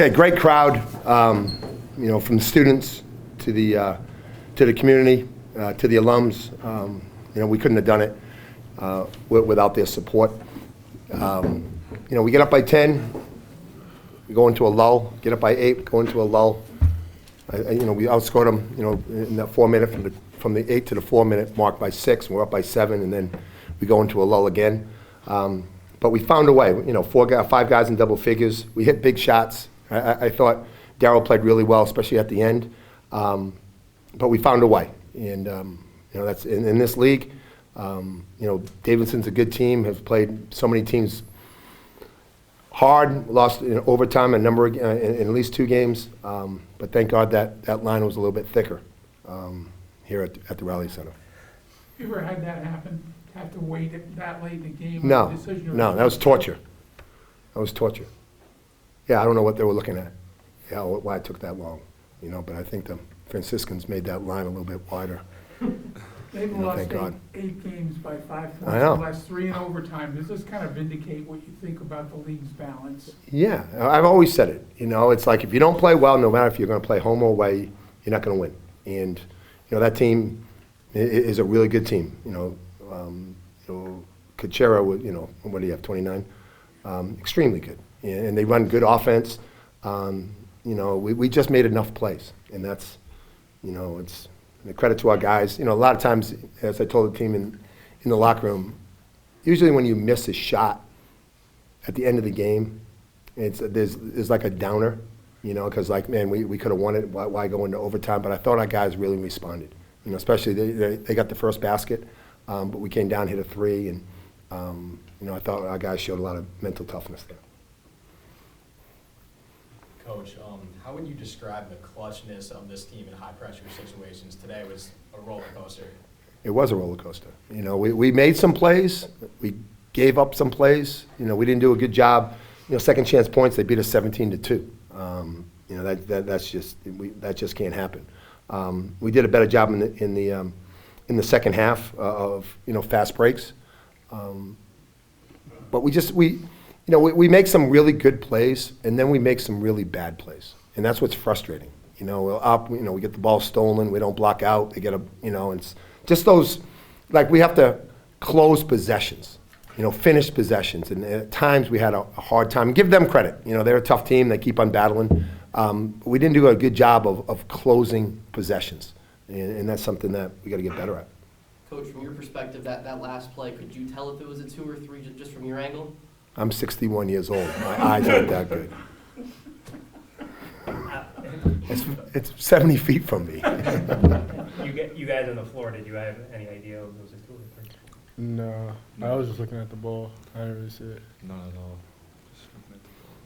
Okay, great crowd. From the students to the community, to the alums. We couldn't have done it without their support. We get up by 10, we go into a lull. Get up by 8, go into a lull. We outscored them. In that 4-minute from the 8 to the 4-minute mark by 6. And we're up by 7, and then we go into a lull again. But we found a way. 5 guys in double figures. We hit big shots. I thought Daryl played really well, especially at the end. But we found a way, and that's in this league. Davidson's a good team. Has played so many teams hard. Lost in overtime in at least 2 games. But thank God that line was a little bit thicker here at the Rally Center. You ever had that happen? Have to wait that late in the game? No, that was torture. That was torture. Yeah, I don't know what they were looking at. Yeah, why it took that long. But I think the Franciscans made that line a little bit wider. They've lost thank God. 8 games by 5 points. I know. The last 3 in overtime. Does this kind of vindicate what you think about the league's balance? Yeah, I've always said it. It's like if you don't play well, no matter if you're going to play home or away, you're not going to win. And that team is a really good team. Kuchera, what do you have, 29? Extremely good. And they run good offense. We just made enough plays, and that's, it's a credit to our guys. A lot of times, as I told the team in the locker room, usually when you miss a shot at the end of the game, there's like a downer, because man, we could have won it. Why go into overtime? But I thought our guys really responded. Especially they got the first basket, but we came down, hit a 3, and I thought our guys showed a lot of mental toughness there. Coach, how would you describe the clutchness of this team in high-pressure situations? Today was a roller coaster. It was a roller coaster. We made some plays. We gave up some plays. We didn't do a good job. Second chance points, they beat us 17-2. That just can't happen. We did a better job in the second half of fast breaks. But we make some really good plays, and then we make some really bad plays, and that's what's frustrating. We get the ball stolen, we don't block out. They get it's just those, like we have to close possessions, finish possessions, and at times we had a hard time. Give them credit. They're a tough team. They keep on battling. But we didn't do a good job of closing possessions, and that's something that we got to get better at. Coach, from your perspective, that last play, could you tell if it was a 2 or 3 just from your angle? I'm 61 years old. My eyes aren't that good. It's 70 feet from me. You guys on the floor, did you have any idea if it was a 2 or 3? No, I was just looking at the ball. I didn't really see it. Not at all. Just looking at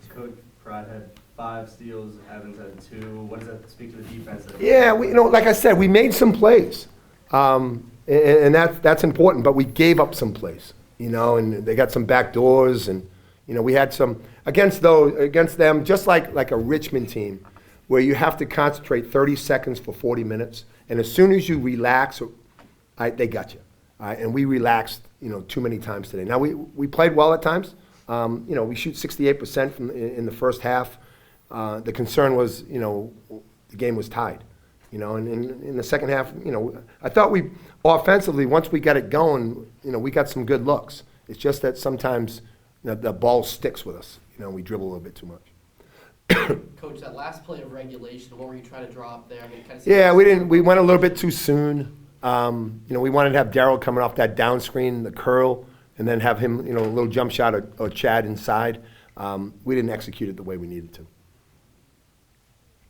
the ball. Coach Pratt had 5 steals, Evans had 2. What does that speak to the defense? Yeah, like I said, we made some plays, and that's important. But we gave up some plays, and they got some back doors, and we had some against them, just like a Richmond team, where you have to concentrate 30 seconds for 40 minutes, and as soon as you relax, they got you. And we relaxed, too many times today. Now we played well at times. We shoot 68% in the first half. The concern was, the game was tied. And in the second half, I thought we offensively, once we got it going, we got some good looks. It's just that sometimes the ball sticks with us. We dribble a little bit too much. Coach, that last play of regulation, what were you trying to draw up there? We went a little bit too soon. We wanted to have Daryl coming off that down screen, the curl, and then have him, a little jump shot or Chad inside. We didn't execute it the way we needed to.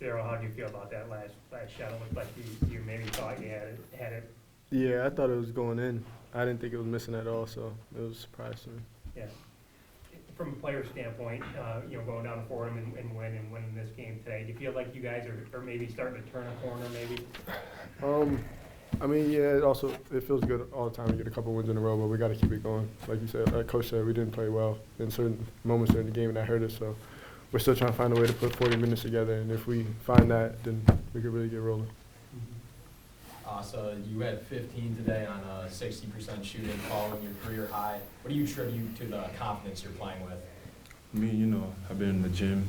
Daryl, how do you feel about that last shot? It looked like you maybe thought you had it. Yeah, I thought it was going in. I didn't think it was missing at all, so it was surprising. Yeah. From a player standpoint, going down to Fordham and winning this game today, do you feel like you guys are maybe starting to turn a corner, maybe? It feels good all the time to get a couple wins in a row, but we got to keep it going. Like you said, like Coach said, we didn't play well in certain moments during the game, and that hurt us. So we're still trying to find a way to put 40 minutes together, and if we find that, then we could really get rolling. Assa, you had 15 today on a 60% shooting, following your career high. What do you attribute to the confidence you're playing with? Me, I've been in the gym,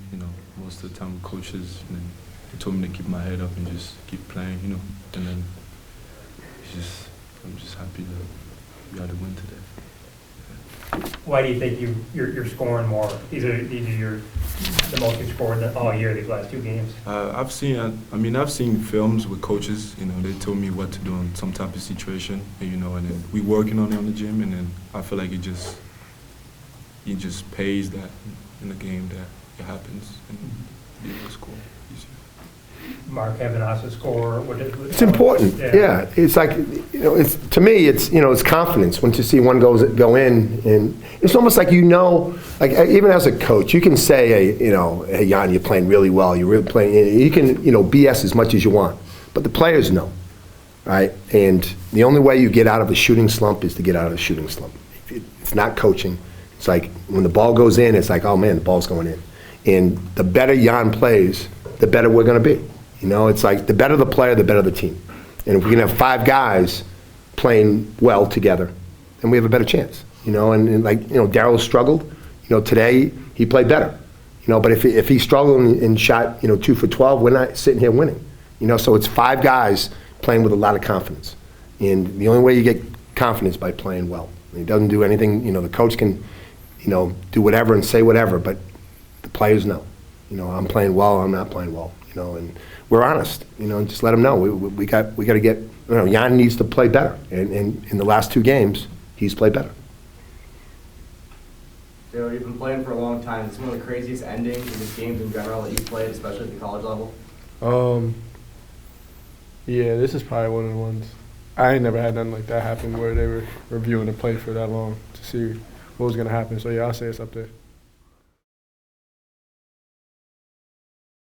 most of the time with coaches, and then they told me to keep my head up and just keep playing, and then I'm just happy that we had a win today. Why do you think you're scoring more? These are the most you've scored all year, these last 2 games. I've seen films with coaches, they told me what to do in some type of situation, and then we working on it on the gym, and then I feel like it just pays that in the game that it happens, and be able to score easier. Mark, having Assa score, It's important, yeah. It's like, it's, to me, it's confidence once you see one go in, and it's almost like like even as a coach, you can say, hey, Jan, you're playing really well, you're really playing, you can, BS as much as you want, but the players know, right? And the only way you get out of a shooting slump is to get out of a shooting slump. It's not coaching. It's like when the ball goes in, it's like, oh man, the ball's going in. And the better Jan plays, the better we're going to be. It's like the better the player, the better the team. And if we can have 5 guys playing well together, then we have a better chance. And like, Daryl struggled. Today he played better. But if he struggled and shot, 2 for 12, we're not sitting here winning. So it's 5 guys playing with a lot of confidence. And the only way you get confidence by playing well. He doesn't do anything, the coach can, do whatever and say whatever, but the players know. I'm playing well, I'm not playing well. And we're honest, and just let them know. We got to get, Jan needs to play better. And in the last 2 games, he's played better. Daryl, you've been playing for a long time. It's one of the craziest endings in just games in general that you've played, especially at the college level. Yeah, this is probably one of the ones. I ain't never had nothing like that happen where they were reviewing the play for that long to see what was going to happen. So, yeah, I'll say it's up there.